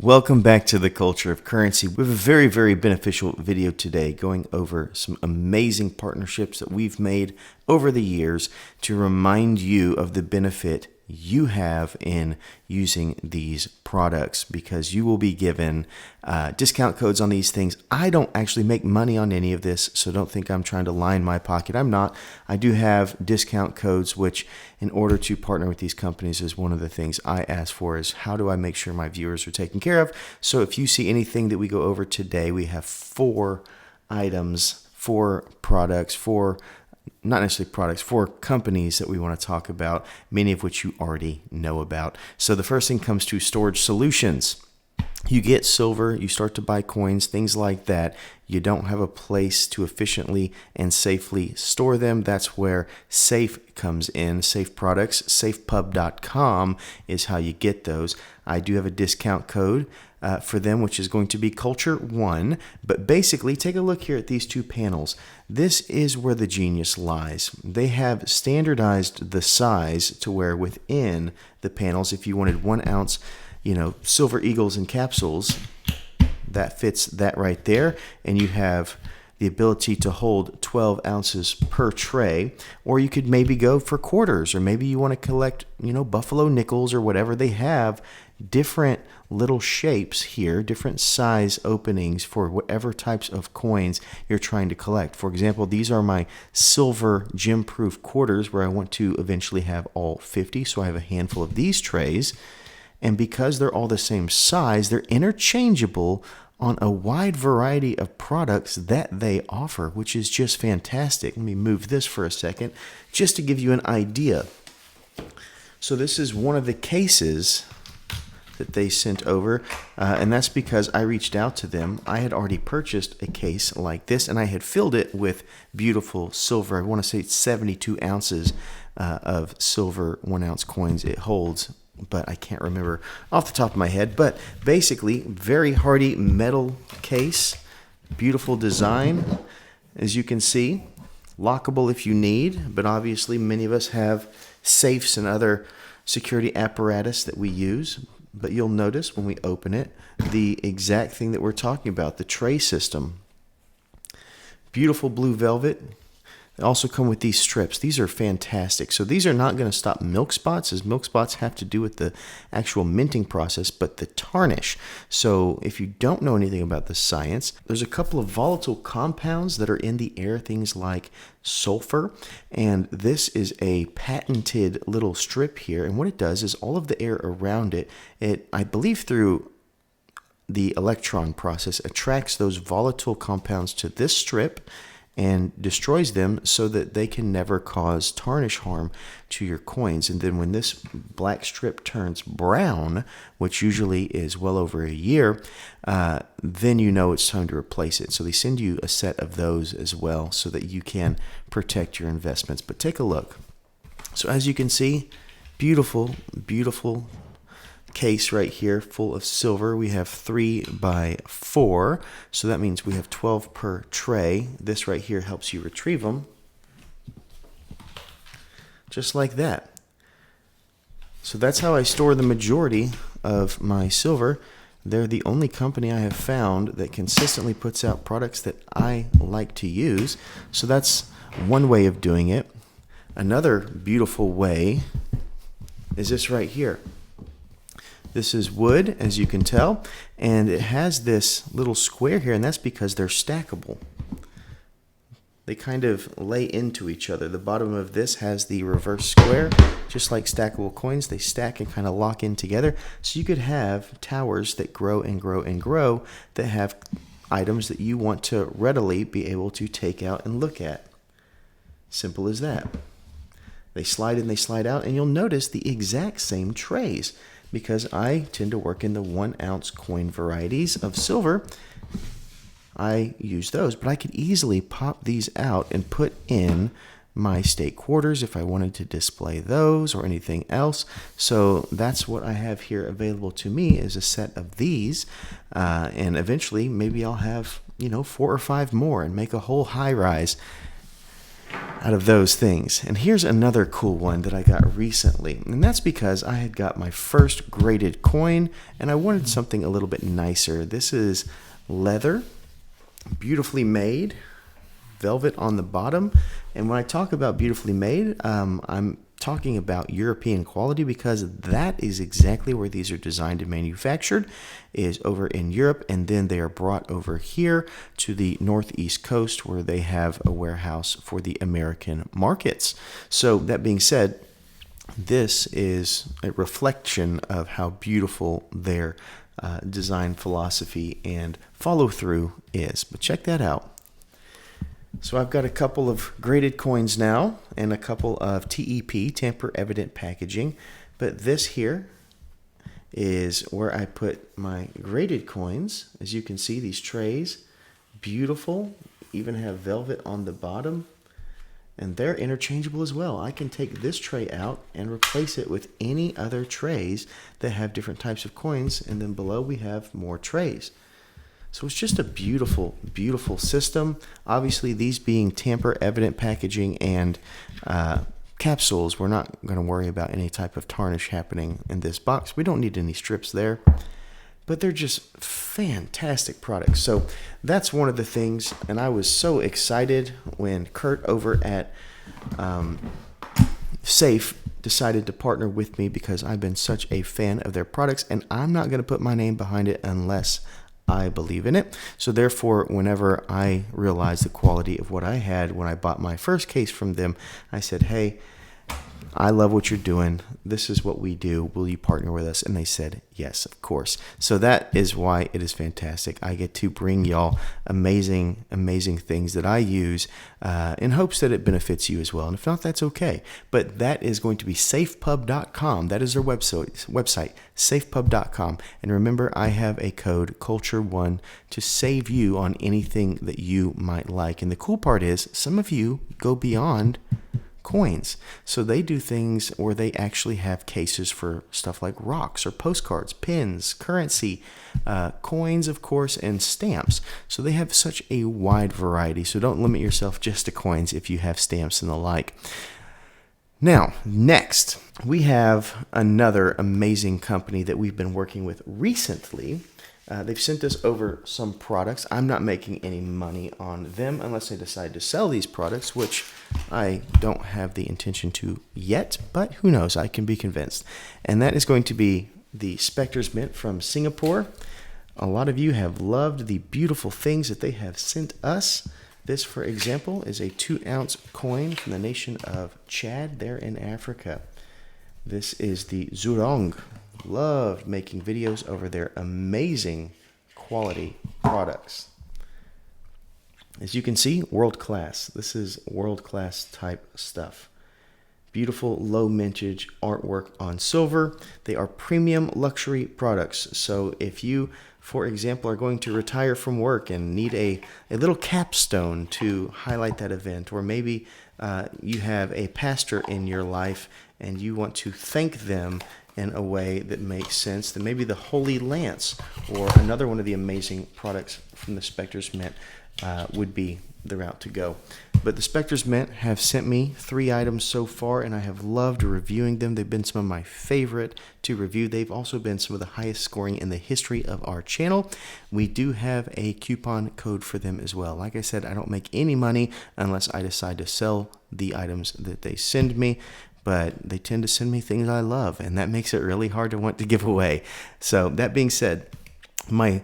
Welcome back to the Culture of Currency. We have a very, very beneficial video today going over some amazing partnerships that we've made over the years to remind you of the benefit you have in using these products, because you will be given discount codes on these things. I don't actually make money on any of this, so don't think I'm trying to line my pocket. I'm not. I do have discount codes, which in order to partner with these companies is one of the things I ask for, is how do I make sure my viewers are taken care of. So if you see anything that we go over today, we have 4 items, 4 products, 4 not necessarily products, 4 companies that we want to talk about, many of which you already know about. So the first thing comes to storage solutions. You get silver, you start to buy coins, things like that. You don't have a place to efficiently and safely store them. That's where Safe comes in. Safe products, SafePub.com is how you get those. I do have a discount code for them, which is going to be Culture1. But basically, take a look here at these 2 panels. This is where the genius lies. They have standardized the size to where within the panels, if you wanted 1 ounce, silver eagles and capsules, that fits that right there. And you have the ability to hold 12 ounces per tray, or you could maybe go for quarters, or maybe you want to collect, buffalo nickels or whatever. They have different little shapes here, different size openings for whatever types of coins you're trying to collect. For example, these are my silver gem-proof quarters where I want to eventually have all 50, so I have a handful of these trays. And because they're all the same size, they're interchangeable on a wide variety of products that they offer, which is just fantastic. Let me move this for a second just to give you an idea. So this is one of the cases that they sent over, and that's because I reached out to them. I had already purchased a case like this, and I had filled it with beautiful silver. I want to say it's 72 ounces of silver 1 ounce coins it holds, but I can't remember off the top of my head. But basically, very hardy metal case, beautiful design, as you can see, lockable if you need, but obviously many of us have safes and other security apparatus that we use. But you'll notice when we open it, the exact thing that we're talking about, the tray system. Beautiful blue velvet. They also come with these strips. These are fantastic. So these are not going to stop milk spots, as milk spots have to do with the actual minting process, but the tarnish. So if you don't know anything about the science, there's a couple of volatile compounds that are in the air, things like sulfur, and this is a patented little strip here. And what it does is all of the air around it, I believe through the electron process, attracts those volatile compounds to this strip and destroys them so that they can never cause tarnish harm to your coins. And then when this black strip turns brown, which usually is well over a year, then you know it's time to replace it. So they send you a set of those as well so that you can protect your investments. But take a look. So as you can see, beautiful, beautiful case right here full of silver. We have 3 by 4, so that means we have 12 per tray. This right here helps you retrieve them just like that. So that's how I store the majority of my silver. They're the only company I have found that consistently puts out products that I like to use. So that's one way of doing it. Another beautiful way is this right here. This is wood, as you can tell, and it has this little square here, and that's because they're stackable. They kind of lay into each other. The bottom of this has the reverse square, just like stackable coins. They stack and kind of lock in together. So you could have towers that grow and grow and grow that have items that you want to readily be able to take out and look at. Simple as that. They slide in, they slide out, and you'll notice the exact same trays, because I tend to work in the 1 ounce coin varieties of silver. I use those, but I could easily pop these out and put in my state quarters if I wanted to display those or anything else. So that's what I have here available to me, is a set of these, and eventually maybe I'll have 4 or 5 more and make a whole high rise. out of those things. And here's another cool one that I got recently, and that's because I had got my first graded coin and I wanted something a little bit nicer. This is leather, beautifully made, velvet on the bottom. And when I talk about beautifully made, I'm talking about European quality, because that is exactly where these are designed and manufactured, is over in Europe, and then they are brought over here to the northeast coast where they have a warehouse for the American markets. So that being said, this is a reflection of how beautiful their design philosophy and follow through is. But check that out. So I've got a couple of graded coins now and a couple of TEP, tamper evident packaging. But this here is where I put my graded coins. As you can see, these trays, beautiful, even have velvet on the bottom. And they're interchangeable as well. I can take this tray out and replace it with any other trays that have different types of coins. And then below we have more trays. So it's just a beautiful, beautiful system. Obviously, these being tamper evident packaging and capsules, we're not going to worry about any type of tarnish happening in this box. We don't need any strips there, but they're just fantastic products. So that's one of the things, and I was so excited when Kurt over at Safe decided to partner with me, because I've been such a fan of their products, and I'm not going to put my name behind it unless I believe in it. So therefore, whenever I realized the quality of what I had when I bought my first case from them, I said, hey, I love what you're doing. This is what we do. Will you partner with us? And they said, yes, of course. So that is why it is fantastic. I get to bring y'all amazing, amazing things that I use in hopes that it benefits you as well. And if not, that's okay. But that is going to be SafePub.com. That is their website, SafePub.com. And remember, I have a code, Culture1, to save you on anything that you might like. And the cool part is, some of you go beyond coins. So they do things where they actually have cases for stuff like rocks or postcards, pins, currency, coins, of course, and stamps. So they have such a wide variety. So don't limit yourself just to coins if you have stamps and the like. Now, next, we have another amazing company that we've been working with recently. They've sent us over some products. I'm not making any money on them unless they decide to sell these products, which I don't have the intention to yet, but who knows, I can be convinced. And that is going to be the Spectre's Mint from Singapore. A lot of you have loved the beautiful things that they have sent us. This, for example, is a 2-ounce coin from the nation of Chad there in Africa. This is the Zurong. Loved making videos over their amazing quality products. As you can see, world class. This is world class type stuff. Beautiful low mintage artwork on silver. They are premium luxury products. So if you, for example, are going to retire from work and need a little capstone to highlight that event, or maybe you have a pastor in your life and you want to thank them in a way that makes sense, then maybe the Holy Lance or another one of the amazing products from the Spectre's Mint would be the route to go. But the Spectre's Mint have sent me 3 items so far, and I have loved reviewing them. They've been some of my favorite to review. They've also been some of the highest scoring in the history of our channel. We do have a coupon code for them as well. Like I said, I don't make any money unless I decide to sell the items that they send me, but they tend to send me things I love, and that makes it really hard to want to give away. So that being said, my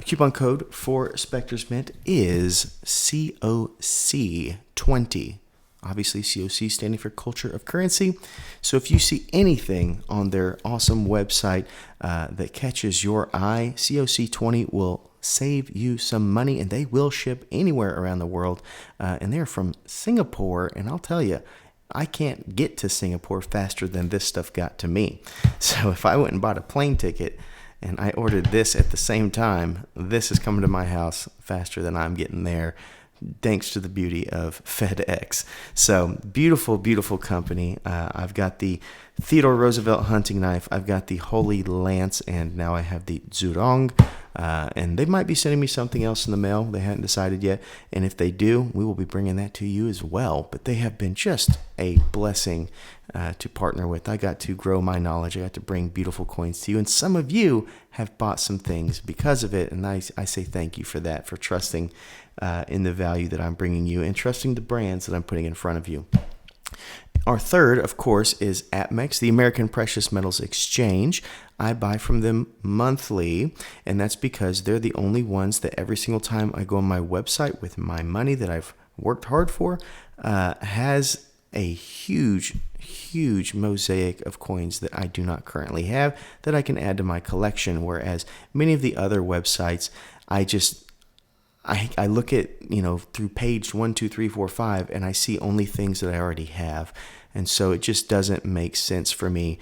coupon code for Spectre's Mint is COC20. Obviously, COC standing for Culture of Currency. So if you see anything on their awesome website that catches your eye, COC20 will save you some money, and they will ship anywhere around the world. And they're from Singapore, and I'll tell you, I can't get to Singapore faster than this stuff got to me. So if I went and bought a plane ticket and I ordered this at the same time, this is coming to my house faster than I'm getting there, thanks to the beauty of FedEx. So beautiful, beautiful company. I've got the Theodore Roosevelt hunting knife. I've got the Holy Lance, and now I have the Zurong And they might be sending me something else in the mail. They hadn't decided yet. And if they do, we will be bringing that to you as well. But they have been just a blessing to partner with. I got to grow my knowledge. I got to bring beautiful coins to you. And some of you have bought some things because of it. And I say thank you for that, for trusting in the value that I'm bringing you and trusting the brands that I'm putting in front of you. Our third, of course, is APMEX, the American Precious Metals Exchange. I buy from them monthly, and that's because they're the only ones that every single time I go on my website with my money that I've worked hard for, has a huge mosaic of coins that I do not currently have that I can add to my collection, whereas many of the other websites, I look at, through page 1, 2, 3, 4, 5, and I see only things that I already have. And so it just doesn't make sense for me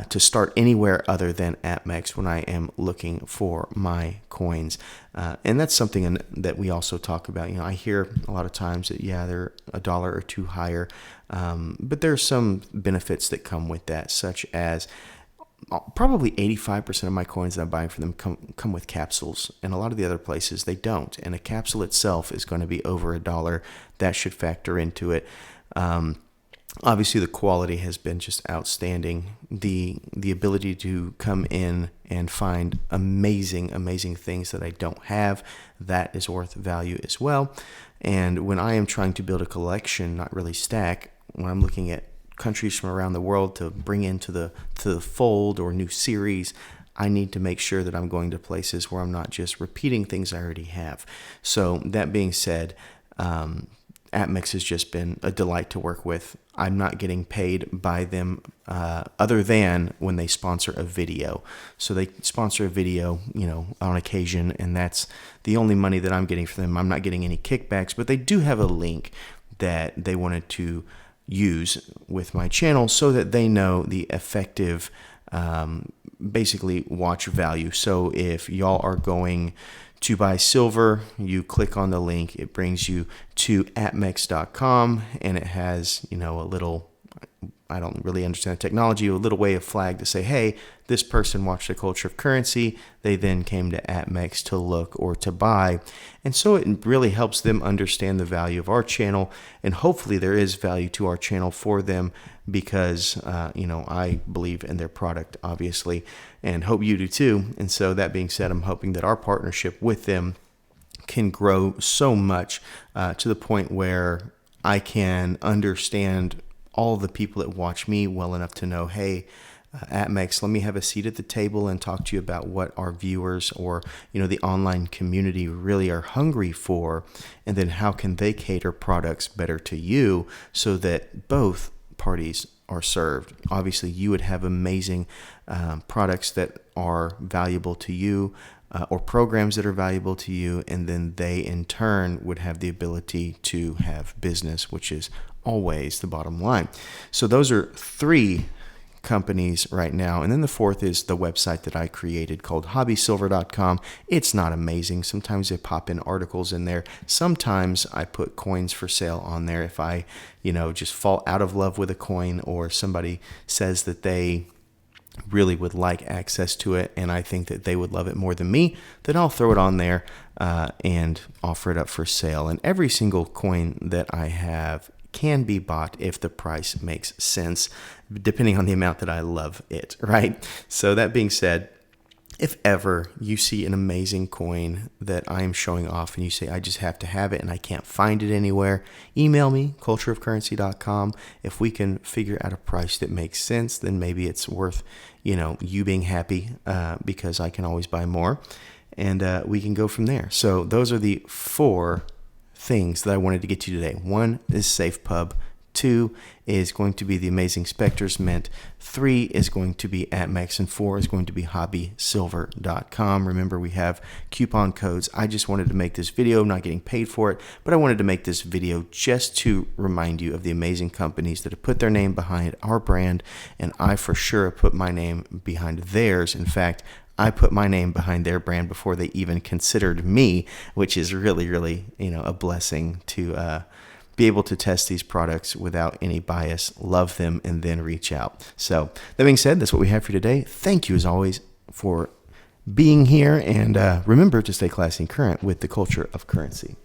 to start anywhere other than APMEX when I am looking for my coins. And that's something that we also talk about. I hear a lot of times that, they're $1 or $2 higher. But there are some benefits that come with that, such as probably 85% of my coins that I'm buying from them come with capsules, and a lot of the other places they don't. And a capsule itself is going to be over $1. That should factor into it. Obviously, the quality has been just outstanding. The ability to come in and find amazing things that I don't have, that is worth value as well. And when I am trying to build a collection, not really stack, when I'm looking at countries from around the world to bring into the fold or new series, I need to make sure that I'm going to places where I'm not just repeating things I already have. So that being said, APMEX has just been a delight to work with. I'm not getting paid by them other than when they sponsor a video. So they sponsor a video, on occasion, and that's the only money that I'm getting from them. I'm not getting any kickbacks, but they do have a link that they wanted to use with my channel so that they know the effective basically watch value. So if y'all are going to buy silver, you click on the link, it brings you to apmex.com, and it has a little, I don't really understand the technology, a little way of flag to say, hey, this person watched The Culture of Currency. They then came to APMEX to look or to buy. And so it really helps them understand the value of our channel. And hopefully there is value to our channel for them because, I believe in their product, obviously, and hope you do too. And so that being said, I'm hoping that our partnership with them can grow so much to the point where I can understand all the people that watch me well enough to know, hey, APMEX, let me have a seat at the table and talk to you about what our viewers or, the online community really are hungry for. And then how can they cater products better to you so that both parties are served. Obviously, you would have amazing products that are valuable to you or programs that are valuable to you. And then they, in turn, would have the ability to have business, which is always the bottom line. So those are three companies right now. And then the fourth is the website that I created called hobbysilver.com. It's not amazing. Sometimes they pop in articles in there. Sometimes I put coins for sale on there if I, just fall out of love with a coin or somebody says that they really would like access to it and I think that they would love it more than me, then I'll throw it on there and offer it up for sale. And every single coin that I have can be bought if the price makes sense, depending on the amount that I love it, right? So that being said, if ever you see an amazing coin that I am showing off and you say, I just have to have it and I can't find it anywhere, email me, cultureofcurrency.com. If we can figure out a price that makes sense, then maybe it's worth, you being happy because I can always buy more and we can go from there. So those are the four things that I wanted to get to today. 1 is SafePub. 2 is going to be the Amazing Spectres Mint. 3 is going to be APMEX. And 4 is going to be hobbysilver.com. Remember, we have coupon codes. I just wanted to make this video, not getting paid for it, but I wanted to make this video just to remind you of the amazing companies that have put their name behind our brand. And I for sure have put my name behind theirs. In fact, I put my name behind their brand before they even considered me, which is really, really, a blessing to be able to test these products without any bias, love them, and then reach out. So that being said, that's what we have for today. Thank you as always for being here, and remember to stay classy and current with the culture of currency.